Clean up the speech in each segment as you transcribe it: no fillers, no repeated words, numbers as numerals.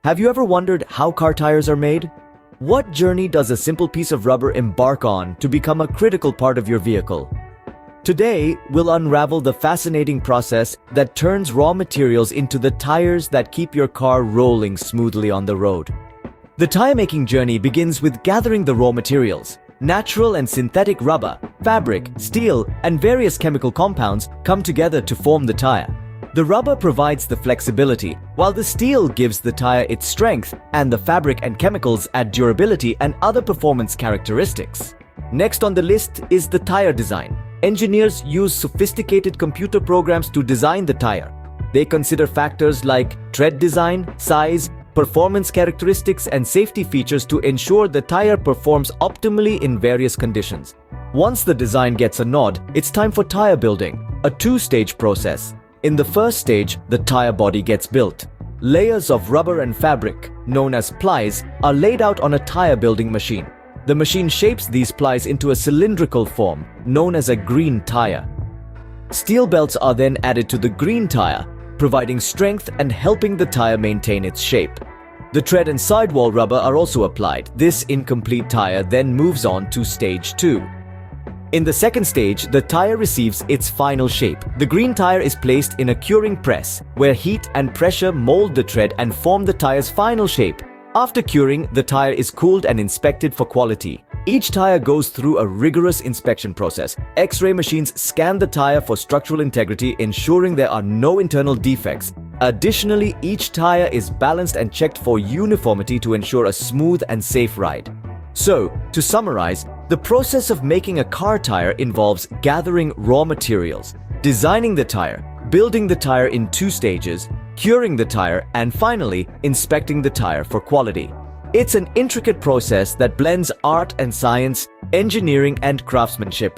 Have you ever wondered how car tires are made? What journey does a simple piece of rubber embark on to become a critical part of your vehicle? Today, we'll unravel the fascinating process that turns raw materials into the tires that keep your car rolling smoothly on the road. The tire-making journey begins with gathering the raw materials. Natural and synthetic rubber, fabric, steel, and various chemical compounds come together to form the tire. The rubber provides the flexibility, while the steel gives the tire its strength, and the fabric and chemicals add durability and other performance characteristics. Next on the list is the tire design. Engineers use sophisticated computer programs to design the tire. They consider factors like tread design, size, performance characteristics, and safety features to ensure the tire performs optimally in various conditions. Once the design gets a nod, it's time for tire building, a two-stage process. In the first stage, the tire body gets built. Layers of rubber and fabric, known as plies, are laid out on a tire building machine. The machine shapes these plies into a cylindrical form, known as a green tire. Steel belts are then added to the green tire, providing strength and helping the tire maintain its shape. The tread and sidewall rubber are also applied. This incomplete tire then moves on to stage 2. In the second stage, the tire receives its final shape. The green tire is placed in a curing press, where heat and pressure mold the tread and form the tire's final shape. After curing, the tire is cooled and inspected for quality. Each tire goes through a rigorous inspection process. X-ray machines scan the tire for structural integrity, ensuring there are no internal defects. Additionally, each tire is balanced and checked for uniformity to ensure a smooth and safe ride. So, to summarize, the process of making a car tire involves gathering raw materials, designing the tire, building the tire in 2 stages, curing the tire, and finally, inspecting the tire for quality. It's an intricate process that blends art and science, engineering and craftsmanship.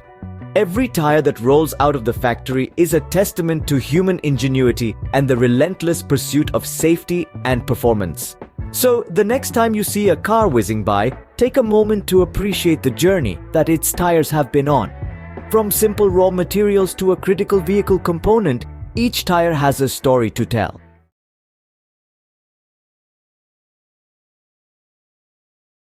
Every tire that rolls out of the factory is a testament to human ingenuity and the relentless pursuit of safety and performance. So, the next time you see a car whizzing by, take a moment to appreciate the journey that its tires have been on. From simple raw materials to a critical vehicle component, each tire has a story to tell.